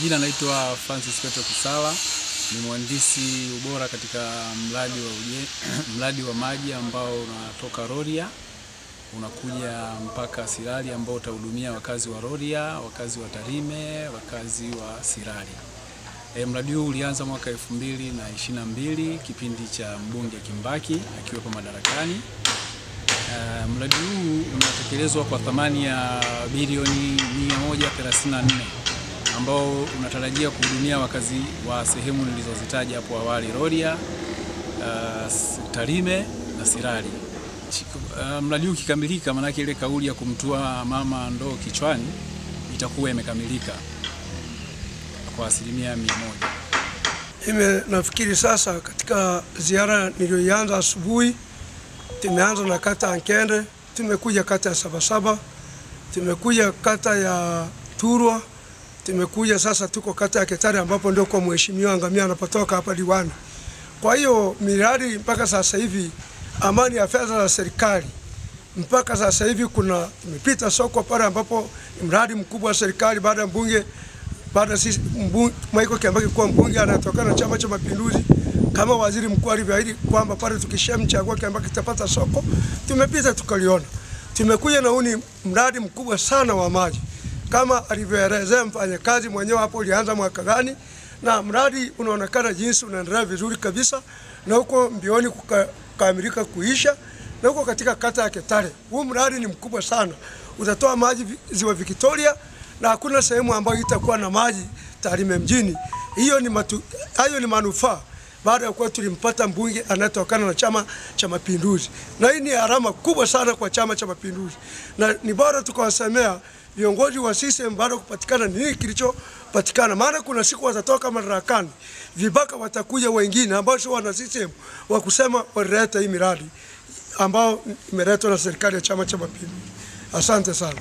majina naitwa Francis Petro Kisala, ni mhandisi ubora katika mradi wa maji ambao unatoka Rorya unakuja mpaka Sirari, ambao utahudumia wakazi wa Rorya, wakazi wa Tarime, wakazi wa Sirari. Mradi huu ulianza mwaka 2022 kipindi cha mbunge Kimbaki akiwepo madarakani. Mradi huu unatekelezwa kwa thamani ya bilioni 134 ambao unatarajia kuhudumia wakazi wa sehemu nilizozitaja hapo awali: Rorya, Tarime na Sirari. Mradi huu ukikamilika, maana ile kauli ya kumtua mama ndoo kichwani itakuwa imekamilika kwa 100%. Nafikiri sasa katika ziara niliyoanza asubuhi, tumeanza na kata ya Nkende, tumekuja kata ya Sabasaba, tumekuja kata ya Turwa, tumekuja sasa tuko kata ya Ketare ambapo ndio kwa mheshimiwa Ngamia anapotoka hapa diwani. Kwa hiyo miradi mpaka sasa hivi, amani ya fedha za serikali mpaka sasa hivi kuna imepita soko pale ambapo mradi mkubwa wa serikali baada sisi Michael Kiambaki kuwa mbunge anatokana na Chama cha Mapinduzi, kama waziri mkuu alivyoahidi kwamba pale tukishamchagua Kiambaki tutapata soko, tumepita tukaliona. Tumekuja na huni mradi mkubwa sana wa maji kama alivyoelezea mfanyakazi mwenyewe hapo, ulianza mwaka gani, na mradi unaonekana jinsi unaendelea vizuri kabisa, na huko mbioni kukamilika kuisha, na huko katika kata ya Ketare. Huu mradi ni mkubwa sana, utatoa maji ziwa Victoria na hakuna sehemu ambayo itakuwa na maji Tarime mjini. Hayo ni manufaa baada ya kuwa tulimpata mbunge anatokana na Chama cha Mapinduzi, na hii ni alama kubwa sana kwa Chama cha Mapinduzi, na ni bora tukawasemea viongozi wa CCM baada kupatikana nini kilichopatikana, maana kuna siku watatoka madarakani, vibaka watakuja wengine ambao sio wana CCM wa kusema walileta hii miradi ambao imeletwa na serikali ya Chama cha Mapinduzi. Asante sana.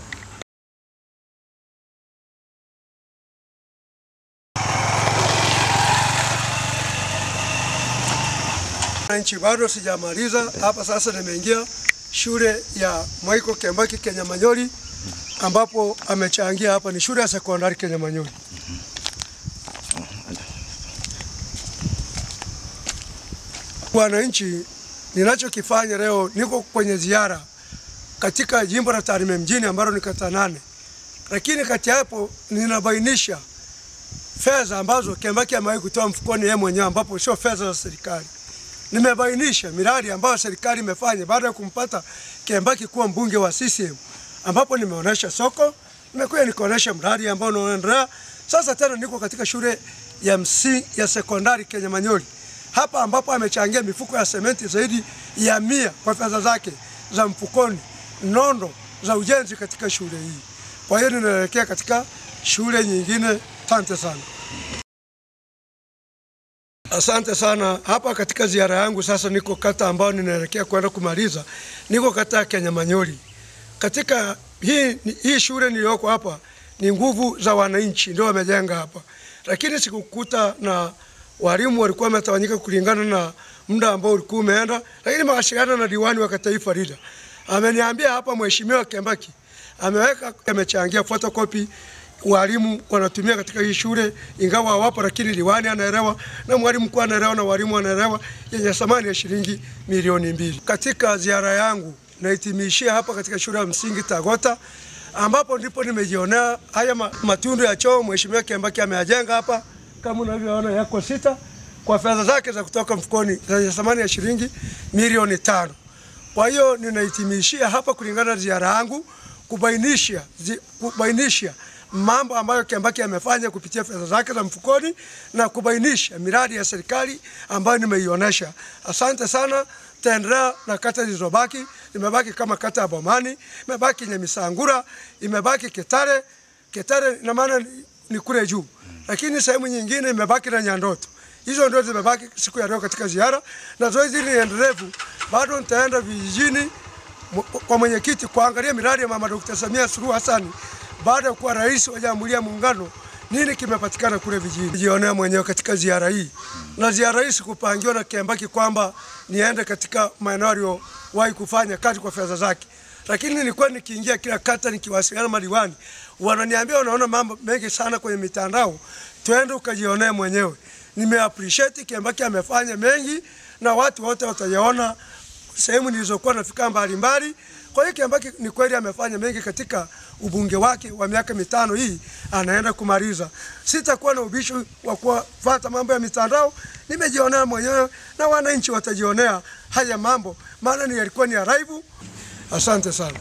Nchi bado sijamaliza hapa, sasa nimeingia shule ya Michael Kiambaki Kenyamanyori ambapo amechangia hapa, ni shule ya sekondari Kenyamanyori. Wananchi, ninachokifanya leo, niko kwenye ziara katika jimbo la Tarime mjini ambalo ni kata 8, lakini kati hapo ninabainisha fedha ambazo Kiambaki amewahi kutoa mfukoni yeye mwenyewe ambapo sio fedha za serikali. Nimebainisha miradi ambayo serikali imefanya baada ya kumpata Kiambaki kuwa mbunge wa CCM, ambapo nimeonesha soko, nimekuja nikaonesha mradi ambao unaendelea. Sasa tena niko katika shule ya sekondari Kenyamanyori hapa ambapo amechangia mifuko ya sementi zaidi ya 100 kwa fedha zake za mfukoni, nondo za ujenzi katika shule hii. Kwa hiyo ninaelekea katika shule nyingine. Asante sana. Asante sana. Hapa katika ziara yangu sasa niko kata ambao ninaelekea kwenda kumaliza, niko kata ya Kenyamanyori. Katika hii shule niliyoko hapa ni nguvu za wananchi ndio wamejenga hapa, lakini sikukuta na walimu walikuwa wametawanyika kulingana na muda ambao ulikuwa umeenda, lakini mawasiliano na diwani wa kitaifa Rida ameniambia hapa mheshimiwa Kiambaki amechangia photocopy walimu wanatumia katika hii shule, ingawa hawapo, lakini diwani anaelewa na mwalimu mkuu anaelewa na walimu wanaelewa, yenye thamani ya shilingi milioni 2. Katika ziara yangu nahitimishia hapa katika shule ya msingi Tagota ambapo ndipo nimejionea haya matundu ya choo mheshimiwa Kiambaki ameyajenga hapa, kama unavyoona yako 6 kwa fedha zake za kutoka mfukoni zenye thamani ya shilingi milioni 5. Kwa hiyo ninahitimishia hapa kulingana na ziara yangu kubainisha mambo ambayo Kiambaki amefanya kupitia fedha zake za mfukoni na kubainisha miradi ya serikali ambayo nimeionesha. Asante sana. Taendelea na kata zilizobaki. Imebaki kama kata ya Bomani, imebaki Nyamisangura, imebaki Ketare. Ketare na maana ni kule juu, lakini sehemu nyingine imebaki na Nyandoto. Hizo ndio zimebaki siku ya leo katika ziara, na zoezi hili ni endelevu. Bado nitaenda vijijini kwa mwenyekiti kuangalia miradi ya Mama Dr. Samia Suluhu Hassan baada ya kuwa rais wa Jamhuri ya Muungano, nini kimepatikana kule vijijini. Jionea mwenyewe katika ziara hii, na ziara hii sikupangiwa na Kiambaki kwamba niende katika maeneo aliyowahi kufanya kazi kwa fedha zake, lakini nilikuwa nikiingia kila kata nikiwasiliana madiwani, wananiambia wanaona mambo mengi sana kwenye mitandao twende ukajionee mwenyewe. Nime appreciate Kembaki amefanya mengi na watu wote watayaona sehemu nilizokuwa nafika mbalimbali. Kwa hiyo Kembaki ni kweli amefanya mengi katika ubunge wake wa miaka 5 hii, anaenda kumaliza. Sitakuwa na ubishi wa kufuata mambo ya mitandao, nimejionea mwenyewe na wananchi watajionea haya mambo, maana yalikuwa ni live. Asante sana.